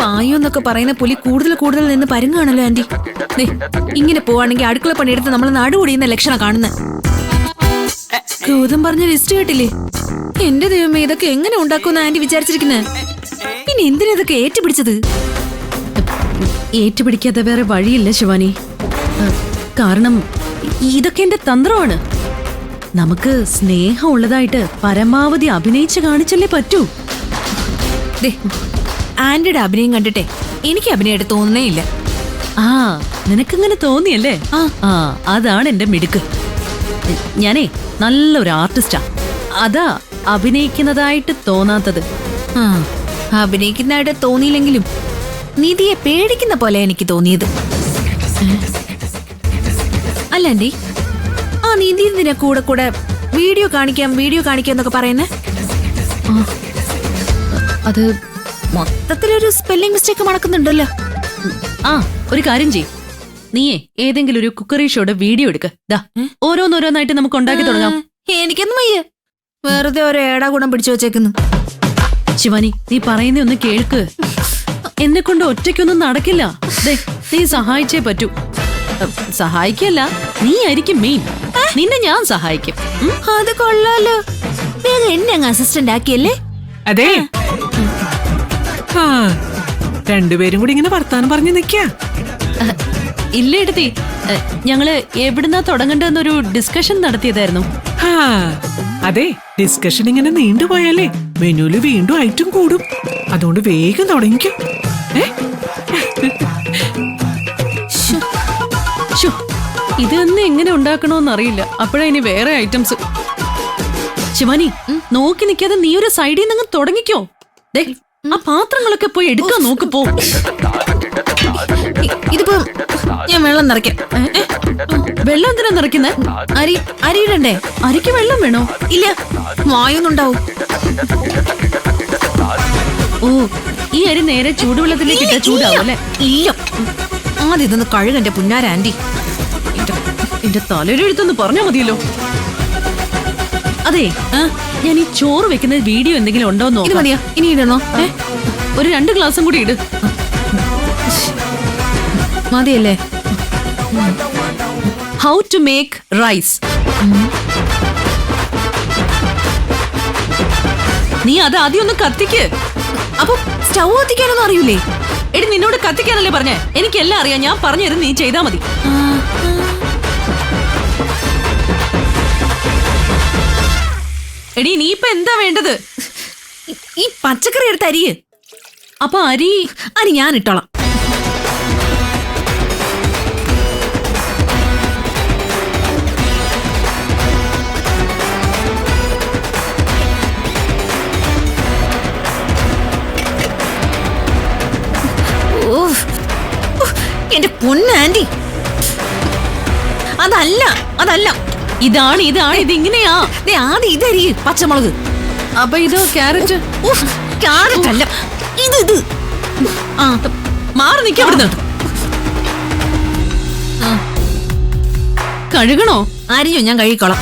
പായോന്നൊക്കെ പറയുന്ന പുലി കൂടുതൽ കൂടുതൽ നിന്ന് പരുങ്ങാണല്ലോ ആന്റി. ഇങ്ങനെ പോവാണെങ്കിൽ അടുക്കള പണിയെടുത്ത് നമ്മൾ നടുപൊടിയുന്ന ലക്ഷണം കാണുന്നത്. ഗൗതം പറഞ്ഞ ലിസ്റ്റ് കേട്ടില്ലേ? എന്റെ ദൈവമേ, ഇതൊക്കെ എങ്ങനെ ഉണ്ടാക്കുമെന്ന് ആന്റി വിചാരിച്ചിരിക്കുന്നത്? പിന്നെ എന്തിനാ ഇതൊക്കെ ഏറ്റുപിടിച്ചത്? ഏറ്റുപിടിക്കാതെ വേറെ വഴിയില്ല ശിവാനി. കാരണം ഇതൊക്കെ എന്റെ തന്ത്രമാണ്. നമുക്ക് സ്നേഹം ഉള്ളതായിട്ട് പരമാവധി അഭിനയിച്ച് കാണിച്ചല്ലേ പറ്റൂ. ആന്റിയുടെ അഭിനയം കണ്ടിട്ടെ എനിക്ക് അഭിനയമായിട്ട് തോന്നുന്നേ ഇല്ല. ആ, നിനക്കിങ്ങനെ തോന്നിയല്ലേ? ആ, അതാണ് എന്റെ മിടുക്ക്. ഞാനേ നല്ലൊരു ആർട്ടിസ്റ്റാ. അതാ അഭിനയിക്കുന്നതായിട്ട് തോന്നാത്തത്. അഭിനയിക്കുന്നതായിട്ട് തോന്നിയില്ലെങ്കിലും നിധിയെ പേടിക്കുന്ന പോലെ എനിക്ക് തോന്നിയത്. അല്ല ആന്റി, ആ നിധി എന്തിനാ കൂടെ കൂടെ വീഡിയോ കാണിക്കാം എന്നൊക്കെ പറയുന്നേ? അത് മൊത്തത്തിലൊരു സ്പെല്ലിംഗ് മിസ്റ്റേക്ക് മണക്കുന്നുണ്ടല്ലോ. ആ, ഒരു കാര്യം ചെയ്യ്. നീയേ ഏതെങ്കിലും ഒരു കുക്കറി ഷോയുടെ വീഡിയോ എടുക്ക. ഓരോന്നോരോന്നായിട്ട് നമുക്ക് ഉണ്ടാക്കി തുടങ്ങാം. എനിക്കൊന്നും വയ്യ, വെറുതെ ഓരോ ഏടാ ഗുണം പിടിച്ചു വെച്ചേക്കുന്നു. ശിവാനി, നീ പറയുന്നേ ഒന്ന് കേൾക്ക്. എന്നെ കൊണ്ട് ഒറ്റയ്ക്കൊന്നും നടക്കില്ല. നീ സഹായിച്ചേ പറ്റൂ. സഹായിക്കല്ല, നീ ആയിരിക്കും മെയിൻ. നിന്നെ ഞാൻ സഹായിക്കും. അത് കൊള്ളാലോ. വേഗം എന്നെ അങ്ങ് അസിസ്റ്റന്റ് ആക്കിയല്ലേ? അതെ, രണ്ടുപേരും കൂടി ഇങ്ങനെ വർത്താനം പറഞ്ഞു നിക്കാ. ഇല്ല എടുത്തി, ഞങ്ങള് എവിടുന്നാ തുടങ്ങണ്ടെന്നൊരു ഡിസ്കഷൻ നടത്തിയതായിരുന്നു. അതെ, ഡിസ്കഷൻ ഇങ്ങനെ നീണ്ടുപോയാലേ മെനുവില് വീണ്ടും ഐറ്റം കൂടും. അതുകൊണ്ട് വേഗം തുടങ്ങിക്കും. ഇതൊന്നും എങ്ങനെ ഉണ്ടാക്കണോന്നറിയില്ല. അപ്പോഴാ ഇനി വേറെ ഐറ്റംസ്. ശിവാനി, നോക്കി നിൽക്കാതെ നീ ഒരു സൈഡിൽ നിന്ന് തുടങ്ങിക്കോ. ആ പാത്രങ്ങളൊക്കെ പോയി എടുക്കാൻ നോക്ക്. പോ. ഇതിപ്പോ ഞാൻ വെള്ളം നിറയ്ക്കാം. വെള്ളം എന്തിനാ നിറയ്ക്കുന്നേ? അരിയിടണ്ടേ? അരിക്ക് വെള്ളം വേണോ? ഇല്ല, വായൊന്നുണ്ടാവും. ഓ, ഈ അരി നേരെ ചൂടുവെള്ളത്തിലേക്ക് ഇട്ടാ ചൂടാവും അല്ലേ? ഇല്ല, ആദ്യം ഇതൊന്ന് കഴുകന്റെ പുന്നാര ആന്റി. എന്റെ തലയിലെഴുത്തൊന്ന് പറഞ്ഞാ മതിയല്ലോ. അതെ, ഞാൻ ഈ ചോറ് വെക്കുന്ന വീഡിയോ എന്തെങ്കിലും ഉണ്ടോ എന്ന് നോക്കാം. മതിയാ? ഇനി ഇടണോ? ഒരു 2 ഗ്ലാസും കൂടി ഇട്. മതിയല്ലേ? How to make rice. നീ അത് ആദ്യം ഒന്ന് കത്തിക്ക്. അപ്പൊ സ്റ്റൗ കത്തിക്കാനൊന്നും അറിയൂലേ? എടി, നിന്നോട് കത്തിക്കാനല്ലേ പറഞ്ഞേ? എനിക്കെല്ലാം അറിയാം. ഞാൻ പറഞ്ഞുതരും, നീ ചെയ്താ മതി. എടി, നീ ഇപ്പൊ എന്താ വേണ്ടത്? ഈ പച്ചക്കറി എടുത്ത് അരിയ്. അപ്പൊ അരി ഞാൻ ഇട്ടോളാം. എന്റെ പൊന്ന് ആന്റി, അതല്ല ഇതാണ് ഇതിങ്ങനെയാ. ആദ്യം ഇതരി. പച്ചമുളക്. അപ്പൊ ഇതോ? ക്യാരറ്റ്. ക്യാരറ്റ് അല്ല, ഇത്. മാറി നിൽക്കാം അവിടുന്ന്. കഴുകണോ? അരിഞ്ഞോ? ഞാൻ കഴുകിക്കോളാം.